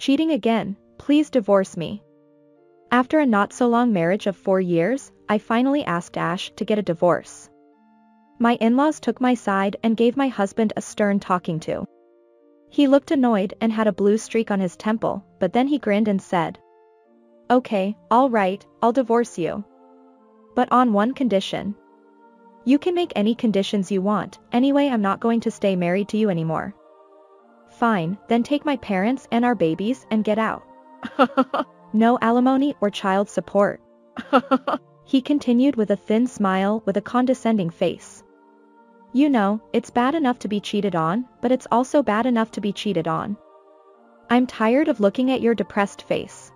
Cheating again, please divorce me. After a not-so-long marriage of 4 years, I finally asked Ash to get a divorce. My in-laws took my side and gave my husband a stern talking to. He looked annoyed and had a blue streak on his temple, but then he grinned and said, "Okay, all right, I'll divorce you. But on one condition. You can make any conditions you want, anyway I'm not going to stay married to you anymore." "Fine, then take my parents and our babies and get out." "No alimony or child support." He continued with a thin smile with a condescending face. "You know, it's bad enough to be cheated on, but it's also bad enough to be cheated on. I'm tired of looking at your depressed face.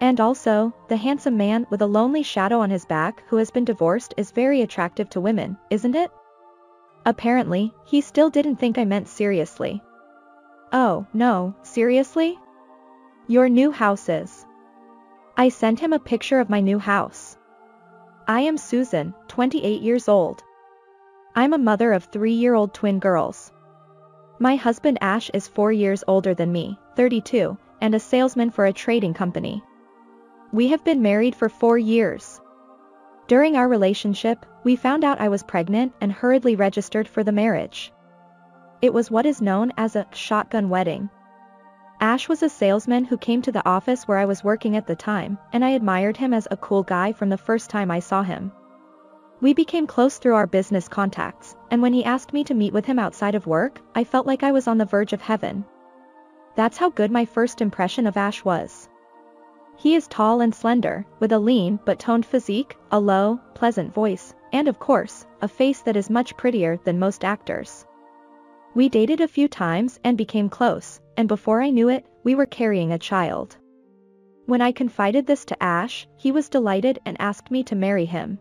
And also, the handsome man with a lonely shadow on his back who has been divorced is very attractive to women, isn't it?" Apparently, he still didn't think I meant seriously. "Oh, no, seriously? Your new house is." I sent him a picture of my new house. "I am Susan, 28 years old. I'm a mother of 3-year-old twin girls. My husband Ash is 4 years older than me, 32, and a salesman for a trading company. We have been married for 4 years. During our relationship, we found out I was pregnant and hurriedly registered for the marriage. It was what is known as a shotgun wedding. Ash was a salesman who came to the office where I was working at the time, and I admired him as a cool guy from the first time I saw him. We became close through our business contacts, and when he asked me to meet with him outside of work, I felt like I was on the verge of heaven. That's how good my first impression of Ash was. He is tall and slender, with a lean but toned physique, a low, pleasant voice, and of course, a face that is much prettier than most actors. We dated a few times and became close, and before I knew it, we were carrying a child. When I confided this to Ash, he was delighted and asked me to marry him.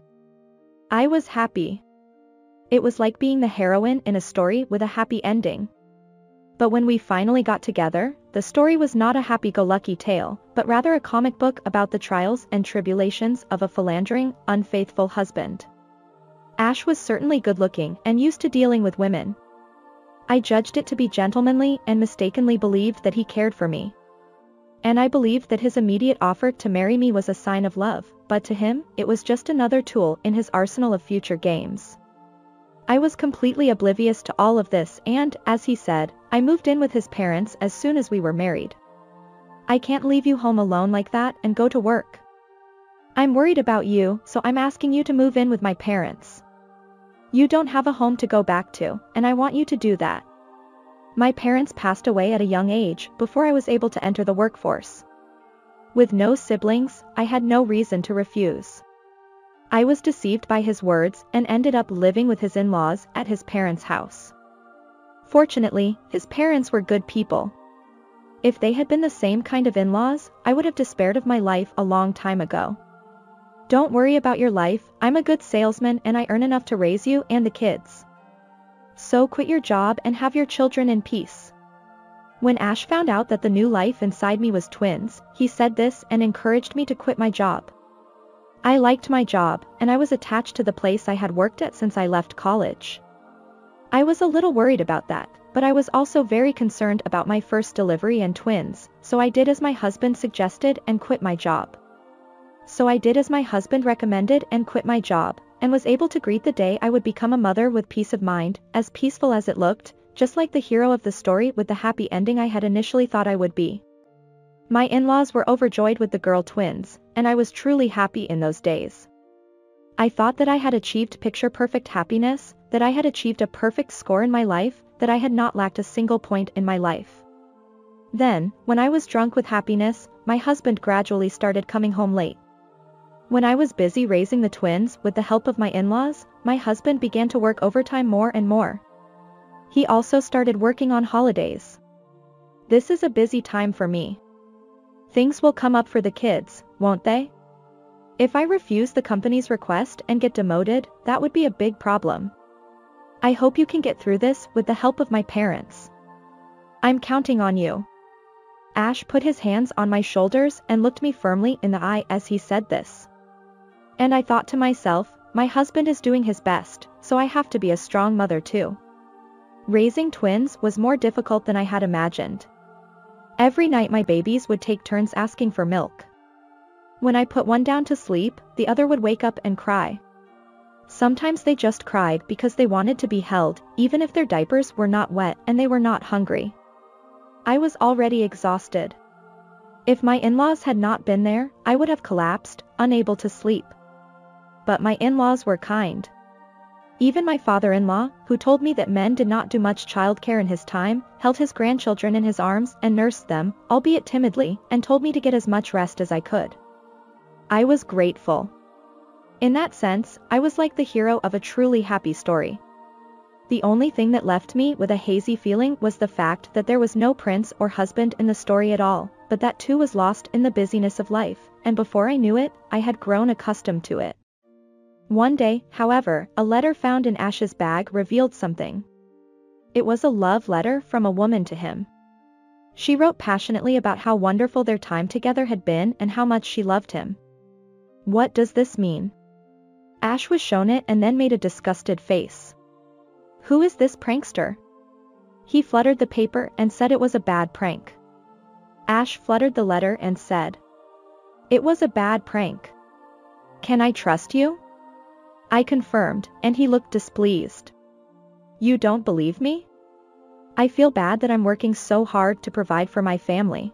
I was happy. It was like being the heroine in a story with a happy ending. But when we finally got together, the story was not a happy-go-lucky tale, but rather a comic book about the trials and tribulations of a philandering, unfaithful husband. Ash was certainly good-looking and used to dealing with women. I judged it to be gentlemanly and mistakenly believed that he cared for me. And I believed that his immediate offer to marry me was a sign of love, but to him, it was just another tool in his arsenal of future games. I was completely oblivious to all of this and, as he said, I moved in with his parents as soon as we were married. "I can't leave you home alone like that and go to work. I'm worried about you, so I'm asking you to move in with my parents. You don't have a home to go back to, and I want you to do that. My parents passed away at a young age before I was able to enter the workforce. With no siblings, I had no reason to refuse." I was deceived by his words and ended up living with his in-laws at his parents' house. Fortunately, his parents were good people. If they had been the same kind of in-laws, I would have despaired of my life a long time ago. "Don't worry about your life, I'm a good salesman and I earn enough to raise you and the kids. So quit your job and have your children in peace." When Ash found out that the new life inside me was twins, he said this and encouraged me to quit my job. I liked my job, and I was attached to the place I had worked at since I left college. I was a little worried about that, but I was also very concerned about my first delivery and twins, so I did as my husband suggested and quit my job. And quit my job, and was able to greet the day I would become a mother with peace of mind, as peaceful as it looked, just like the hero of the story with the happy ending I had initially thought I would be. My in-laws were overjoyed with the girl twins, and I was truly happy in those days. I thought that I had achieved picture-perfect happiness, that I had achieved a perfect score in my life, that I had not lacked a single point in my life. Then, when I was drunk with happiness, my husband gradually started coming home late. When I was busy raising the twins with the help of my in-laws, my husband began to work overtime more and more. He also started working on holidays. This is a busy time for me. Things will come up for the kids, won't they? If I refuse the company's request and get demoted, that would be a big problem. I hope you can get through this with the help of my parents. I'm counting on you." Ash put his hands on my shoulders and looked me firmly in the eye as he said this. And I thought to myself, my husband is doing his best, so I have to be a strong mother too. Raising twins was more difficult than I had imagined. Every night my babies would take turns asking for milk. When I put one down to sleep, the other would wake up and cry. Sometimes they just cried because they wanted to be held, even if their diapers were not wet and they were not hungry. I was already exhausted. If my in-laws had not been there, I would have collapsed, unable to sleep. But my in-laws were kind. Even my father-in-law, who told me that men did not do much childcare in his time, held his grandchildren in his arms and nursed them, albeit timidly, and told me to get as much rest as I could. I was grateful. In that sense, I was like the hero of a truly happy story. The only thing that left me with a hazy feeling was the fact that there was no prince or husband in the story at all, but that too was lost in the busyness of life, and before I knew it, I had grown accustomed to it. One day, however, a letter found in Ash's bag revealed something. It was a love letter from a woman to him. She wrote passionately about how wonderful their time together had been and how much she loved him. What does this mean? Ash was shown it and then made a disgusted face. Who is this prankster? He fluttered the paper and said it was a bad prank. Ash fluttered the letter and said, "It was a bad prank. Can I trust you?" I confirmed, and he looked displeased. You don't believe me? I feel bad that I'm working so hard to provide for my family.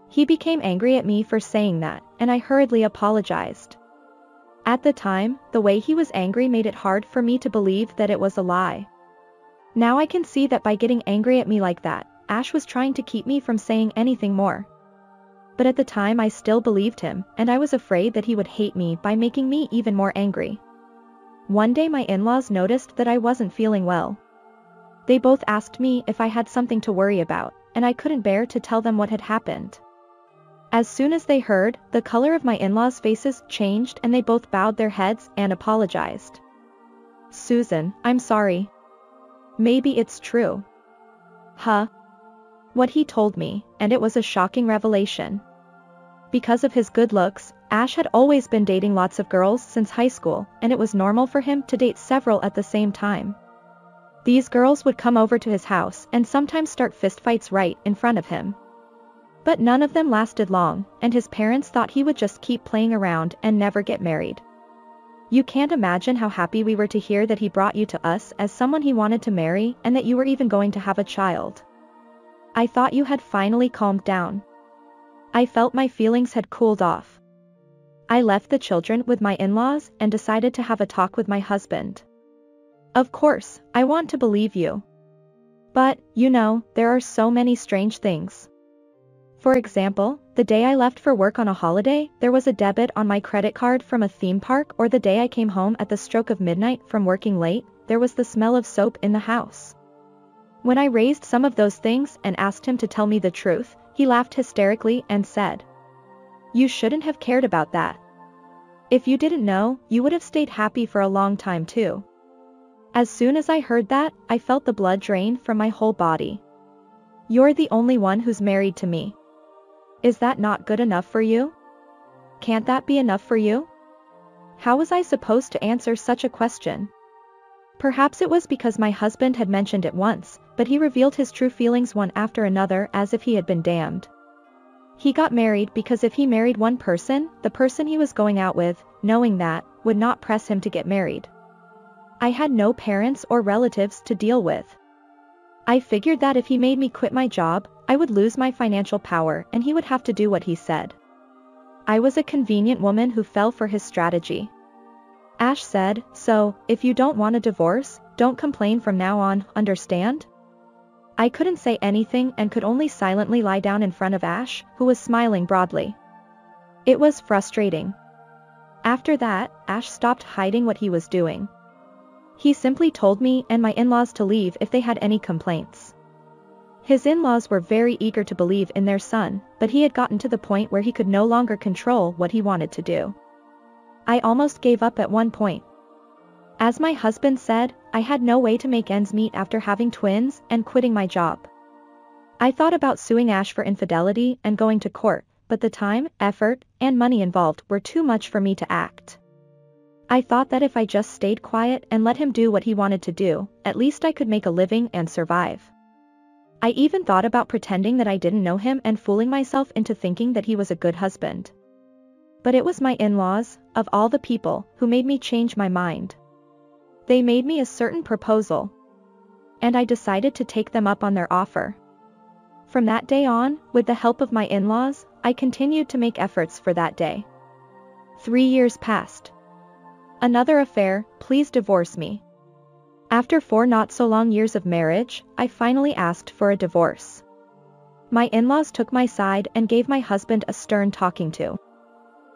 He became angry at me for saying that, and I hurriedly apologized. At the time, the way he was angry made it hard for me to believe that it was a lie. Now I can see that by getting angry at me like that, Ash was trying to keep me from saying anything more. But at the time I still believed him, and I was afraid that he would hate me by making me even more angry. One day my in-laws noticed that I wasn't feeling well. They both asked me if I had something to worry about, and I couldn't bear to tell them what had happened. As soon as they heard, the color of my in-laws' faces changed and they both bowed their heads and apologized. Susan, I'm sorry. Maybe it's true. Huh? What he told me, and it was a shocking revelation. Because of his good looks, Ash had always been dating lots of girls since high school, and it was normal for him to date several at the same time. These girls would come over to his house and sometimes start fistfights right in front of him. But none of them lasted long, and his parents thought he would just keep playing around and never get married. You can't imagine how happy we were to hear that he brought you to us as someone he wanted to marry and that you were even going to have a child. I thought you had finally calmed down. I felt my feelings had cooled off. I left the children with my in-laws and decided to have a talk with my husband. Of course, I want to believe you. But, you know, there are so many strange things. For example, the day I left for work on a holiday, there was a debit on my credit card from a theme park, or the day I came home at the stroke of midnight from working late, there was the smell of soap in the house. When I raised some of those things and asked him to tell me the truth, he laughed hysterically and said, "You shouldn't have cared about that. If you didn't know, you would have stayed happy for a long time too." As soon as I heard that, I felt the blood drain from my whole body. You're the only one who's married to me. Is that not good enough for you? Can't that be enough for you? How was I supposed to answer such a question? Perhaps it was because my husband had mentioned it once, but he revealed his true feelings one after another as if he had been damned. He got married because if he married one person, the person he was going out with, knowing that, would not press him to get married. I had no parents or relatives to deal with. I figured that if he made me quit my job, I would lose my financial power and he would have to do what he said. I was a convenient woman who fell for his strategy. Ash said, "So, if you don't want a divorce, don't complain from now on, understand?" I couldn't say anything and could only silently lie down in front of Ash, who was smiling broadly. It was frustrating. After that, Ash stopped hiding what he was doing. He simply told me and my in-laws to leave if they had any complaints. His in-laws were very eager to believe in their son, but he had gotten to the point where he could no longer control what he wanted to do. I almost gave up at one point. As my husband said, I had no way to make ends meet after having twins and quitting my job. I thought about suing Ash for infidelity and going to court, but the time, effort, and money involved were too much for me to act. I thought that if I just stayed quiet and let him do what he wanted to do, at least I could make a living and survive. I even thought about pretending that I didn't know him and fooling myself into thinking that he was a good husband. But it was my in-laws, of all the people, who made me change my mind. They made me a certain proposal. And I decided to take them up on their offer. From that day on, with the help of my in-laws, I continued to make efforts for that day. 3 years passed. Another affair, please divorce me. After 4 not so long years of marriage, I finally asked for a divorce. My in-laws took my side and gave my husband a stern talking to.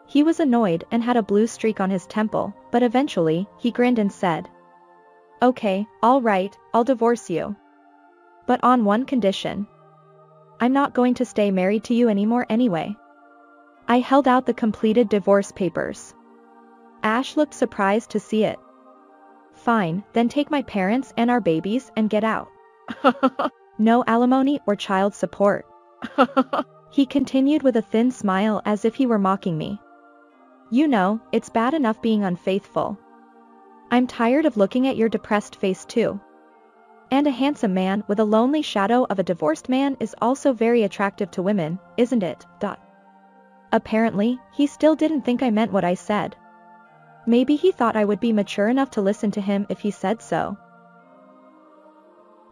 He was annoyed and had a blue streak on his temple, but eventually, he grinned and said, "Okay, all right, I'll divorce you. But on one condition. I'm not going to stay married to you anymore anyway." I held out the completed divorce papers. Ash looked surprised to see it. "Fine, then take my parents and our babies and get out. No alimony or child support." He continued with a thin smile as if he were mocking me. "You know, it's bad enough being unfaithful. I'm tired of looking at your depressed face too. And a handsome man with a lonely shadow of a divorced man is also very attractive to women, isn't it?" Apparently, he still didn't think I meant what I said. Maybe he thought I would be mature enough to listen to him if he said so.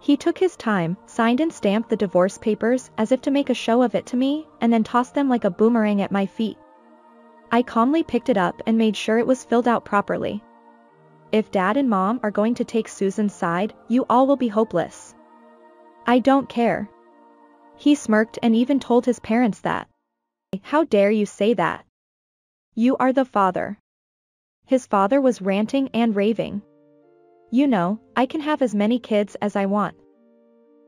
He took his time, signed and stamped the divorce papers as if to make a show of it to me, and then tossed them like a boomerang at my feet. I calmly picked it up and made sure it was filled out properly. "If Dad and Mom are going to take Susan's side, you all will be hopeless. I don't care." He smirked and even told his parents that. "How dare you say that? You are the father." His father was ranting and raving. "You know, I can have as many kids as I want.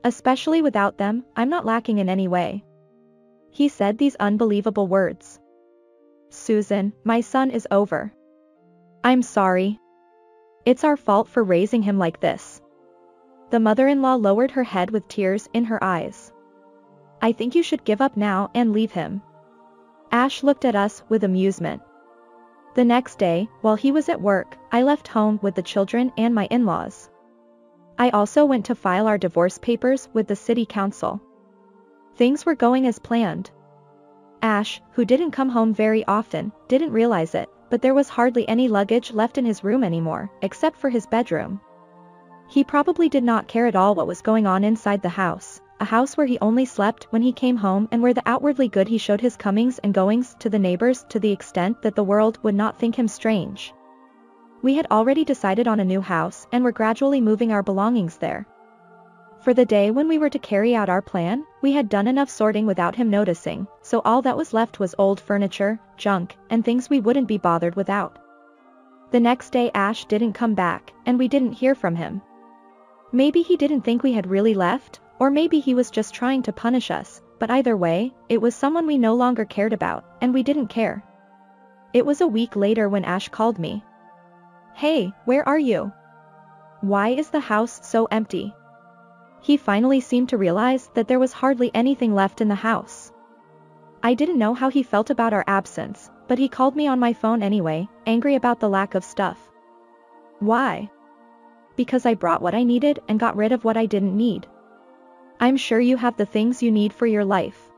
Especially without them, I'm not lacking in any way." He said these unbelievable words. "Susan, my son is over. I'm sorry. It's our fault for raising him like this." The mother-in-law lowered her head with tears in her eyes. "I think you should give up now and leave him." Ash looked at us with amusement. The next day, while he was at work, I left home with the children and my in-laws. I also went to file our divorce papers with the city council. Things were going as planned. Ash, who didn't come home very often, didn't realize it, but there was hardly any luggage left in his room anymore, except for his bedroom. He probably did not care at all what was going on inside the house, a house where he only slept when he came home and where the outwardly good he showed his comings and goings to the neighbors to the extent that the world would not think him strange. We had already decided on a new house and were gradually moving our belongings there. For the day when we were to carry out our plan, we had done enough sorting without him noticing, so all that was left was old furniture, junk, and things we wouldn't be bothered without. The next day Ash didn't come back, and we didn't hear from him. Maybe he didn't think we had really left, or maybe he was just trying to punish us, but either way, it was someone we no longer cared about, and we didn't care. It was a week later when Ash called me. "Hey, where are you? Why is the house so empty?" He finally seemed to realize that there was hardly anything left in the house. I didn't know how he felt about our absence, but he called me on my phone anyway, angry about the lack of stuff. Why? Because I brought what I needed and got rid of what I didn't need. I'm sure you have the things you need for your life.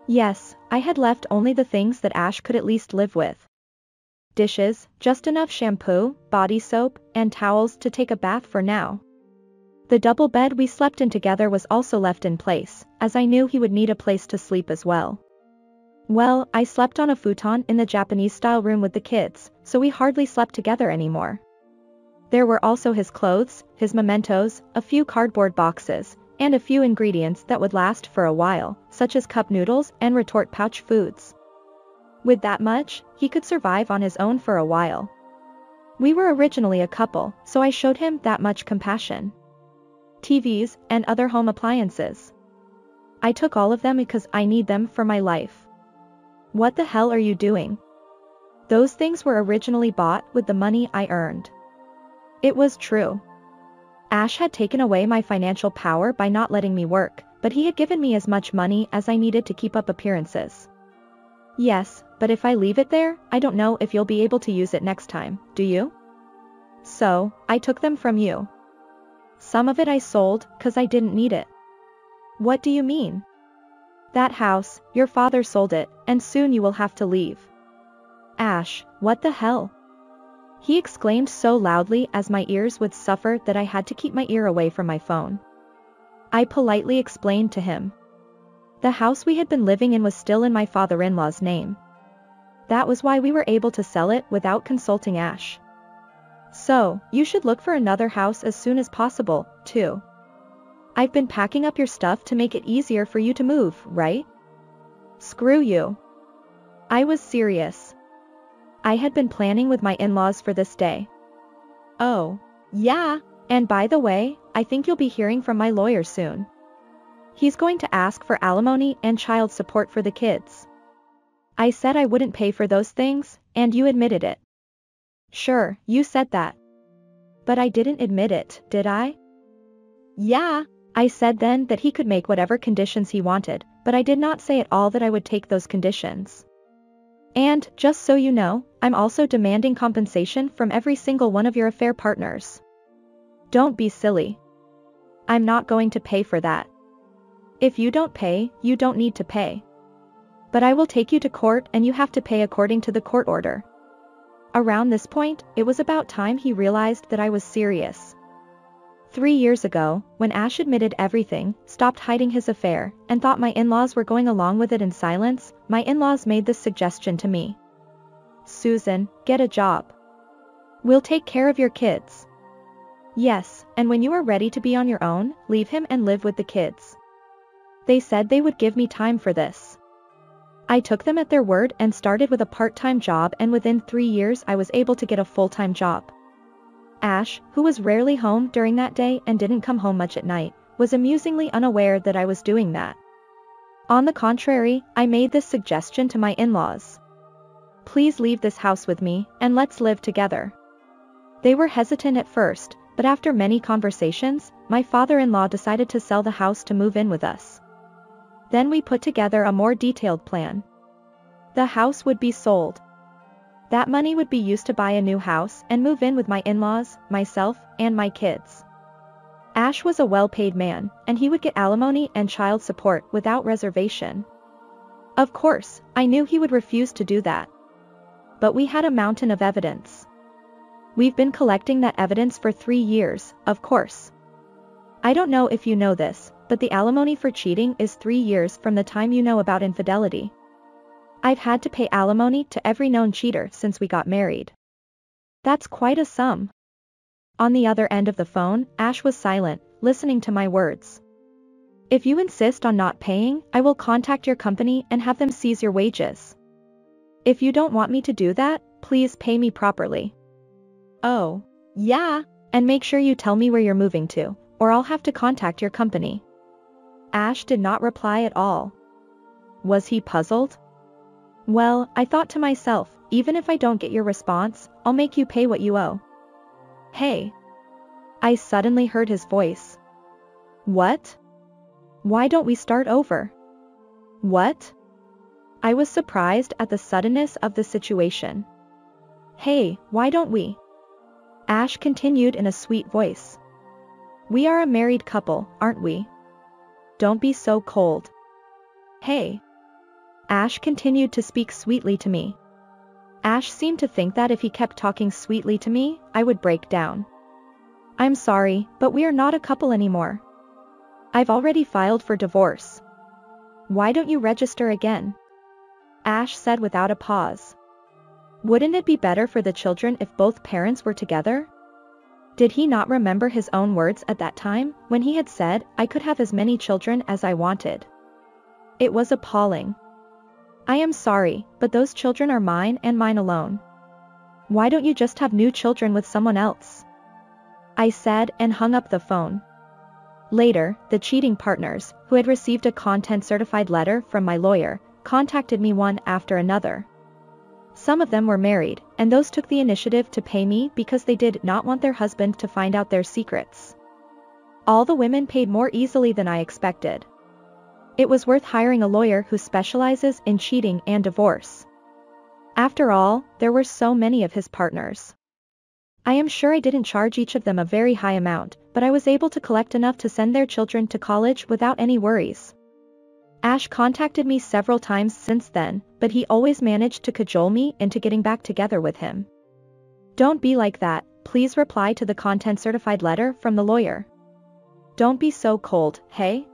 Yes, I had left only the things that Ash could at least live with. Dishes, just enough shampoo, body soap, and towels to take a bath for now. The double bed we slept in together was also left in place, as I knew he would need a place to sleep as well. Well, I slept on a futon in the Japanese-style room with the kids, so we hardly slept together anymore. There were also his clothes, his mementos, a few cardboard boxes, and a few ingredients that would last for a while, such as cup noodles and retort pouch foods. With that much, he could survive on his own for a while. We were originally a couple, so I showed him that much compassion. TVs, and other home appliances. I took all of them because I need them for my life. What the hell are you doing? Those things were originally bought with the money I earned. It was true. Ash had taken away my financial power by not letting me work, but he had given me as much money as I needed to keep up appearances. Yes, but if I leave it there, I don't know if you'll be able to use it next time, do you? So, I took them from you. Some of it I sold, 'cause I didn't need it. What do you mean? That house, your father sold it, and soon you will have to leave. Ash, what the hell? He exclaimed so loudly as my ears would suffer that I had to keep my ear away from my phone. I politely explained to him. The house we had been living in was still in my father-in-law's name. That was why we were able to sell it without consulting Ash. So, you should look for another house as soon as possible, too. I've been packing up your stuff to make it easier for you to move, right? Screw you. I was serious. I had been planning with my in-laws for this day. Oh, yeah, and by the way, I think you'll be hearing from my lawyer soon. He's going to ask for alimony and child support for the kids. I said I wouldn't pay for those things, and you admitted it. Sure, you said that. But I didn't admit it, did I? Yeah, I said then that he could make whatever conditions he wanted, but I did not say at all that I would take those conditions. And, just so you know, I'm also demanding compensation from every single one of your affair partners. Don't be silly. I'm not going to pay for that. If you don't pay, you don't need to pay. But I will take you to court and you have to pay according to the court order. Around this point, it was about time he realized that I was serious. 3 years ago, when Ash admitted everything, stopped hiding his affair, and thought my in-laws were going along with it in silence, my in-laws made this suggestion to me. Susan, get a job. We'll take care of your kids. Yes, and when you are ready to be on your own, leave him and live with the kids. They said they would give me time for this. I took them at their word and started with a part-time job, and within 3 years I was able to get a full-time job. Ash, who was rarely home during that day and didn't come home much at night, was amusingly unaware that I was doing that. On the contrary, I made this suggestion to my in-laws. Please leave this house with me, and let's live together. They were hesitant at first, but after many conversations, my father-in-law decided to sell the house to move in with us. Then we put together a more detailed plan. The house would be sold. That money would be used to buy a new house and move in with my in-laws, myself, and my kids. Ash was a well-paid man, and he would get alimony and child support without reservation. Of course, I knew he would refuse to do that. But we had a mountain of evidence. We've been collecting that evidence for 3 years, of course. I don't know if you know this, but the alimony for cheating is 3 years from the time you know about infidelity. I've had to pay alimony to every known cheater since we got married. That's quite a sum. On the other end of the phone, Ash was silent, listening to my words. If you insist on not paying, I will contact your company and have them seize your wages. If you don't want me to do that, please pay me properly. Oh, yeah, and make sure you tell me where you're moving to, or I'll have to contact your company. Ash did not reply at all. Was he puzzled? Well, I thought to myself, even if I don't get your response, I'll make you pay what you owe. Hey. I suddenly heard his voice. What? Why don't we start over? What? I was surprised at the suddenness of the situation. Hey, why don't we? Ash continued in a sweet voice. We are a married couple, aren't we? Don't be so cold. Hey. Ash continued to speak sweetly to me. Ash seemed to think that if he kept talking sweetly to me, I would break down. I'm sorry, but we are not a couple anymore. I've already filed for divorce. Why don't you register again? Ash said without a pause. Wouldn't it be better for the children if both parents were together? Did he not remember his own words at that time, when he had said, I could have as many children as I wanted? It was appalling. I am sorry, but those children are mine and mine alone. Why don't you just have new children with someone else? I said and hung up the phone. Later, the cheating partners, who had received a content-certified letter from my lawyer, contacted me one after another. Some of them were married, and those took the initiative to pay me because they did not want their husband to find out their secrets. All the women paid more easily than I expected. It was worth hiring a lawyer who specializes in cheating and divorce. After all, there were so many of his partners. I am sure I didn't charge each of them a very high amount, but I was able to collect enough to send their children to college without any worries. Ash contacted me several times since then, but he always managed to cajole me into getting back together with him. Don't be like that, please reply to the content certified letter from the lawyer. Don't be so cold, hey?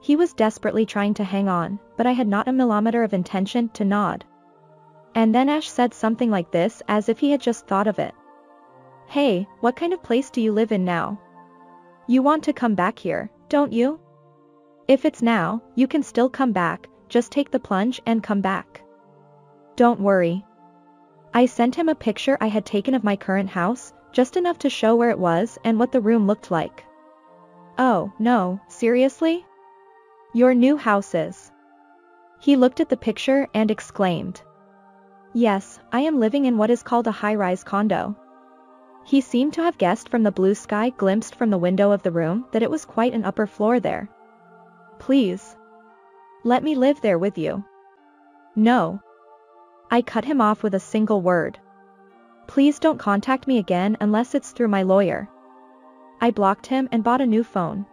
He was desperately trying to hang on, but I had not a millimeter of intention to nod. And then Ash said something like this as if he had just thought of it. Hey, what kind of place do you live in now? You want to come back here, don't you? If it's now, you can still come back, just take the plunge and come back. Don't worry. I sent him a picture I had taken of my current house, just enough to show where it was and what the room looked like. Oh, no, seriously? Your new house is? He looked at the picture and exclaimed. Yes, I am living in what is called a high-rise condo. He seemed to have guessed from the blue sky glimpsed from the window of the room that it was quite an upper floor there. Please. Let me live there with you. No. I cut him off with a single word. Please don't contact me again unless it's through my lawyer. I blocked him and bought a new phone.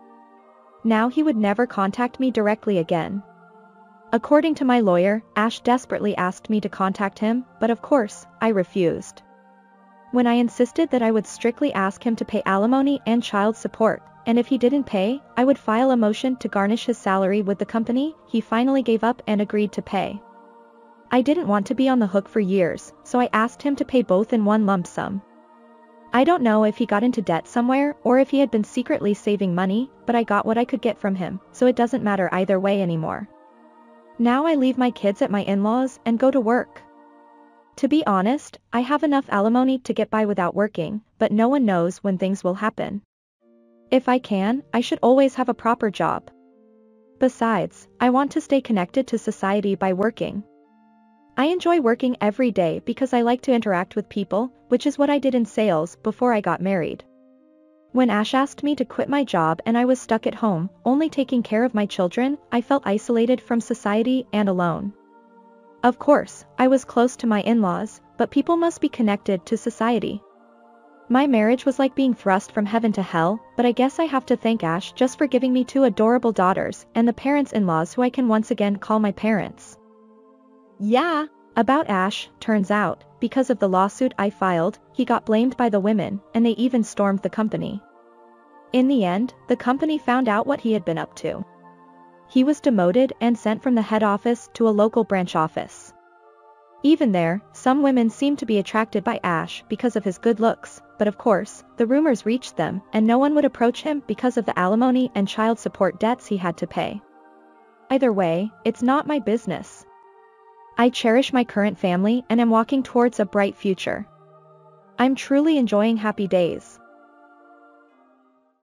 Now he would never contact me directly again. According to my lawyer, Ash desperately asked me to contact him, but of course, I refused. When I insisted that I would strictly ask him to pay alimony and child support, and if he didn't pay, I would file a motion to garnish his salary with the company, he finally gave up and agreed to pay. I didn't want to be on the hook for years, so I asked him to pay both in one lump sum. I don't know if he got into debt somewhere or if he had been secretly saving money, but I got what I could get from him, so it doesn't matter either way anymore. Now I leave my kids at my in-laws and go to work. To be honest, I have enough alimony to get by without working, but no one knows when things will happen. If I can, I should always have a proper job. Besides, I want to stay connected to society by working. I enjoy working every day because I like to interact with people, which is what I did in sales before I got married. When Ash asked me to quit my job and I was stuck at home, only taking care of my children, I felt isolated from society and alone. Of course, I was close to my in-laws, but people must be connected to society. My marriage was like being thrust from heaven to hell, but I guess I have to thank Ash just for giving me 2 adorable daughters and the parents-in-laws who I can once again call my parents. Yeah, about Ash, turns out, because of the lawsuit I filed, he got blamed by the women, and they even stormed the company. In the end, the company found out what he had been up to. He was demoted and sent from the head office to a local branch office. Even there, some women seemed to be attracted by Ash because of his good looks, but of course, the rumors reached them and no one would approach him because of the alimony and child support debts he had to pay. Either way, it's not my business. I cherish my current family and am walking towards a bright future. I'm truly enjoying happy days.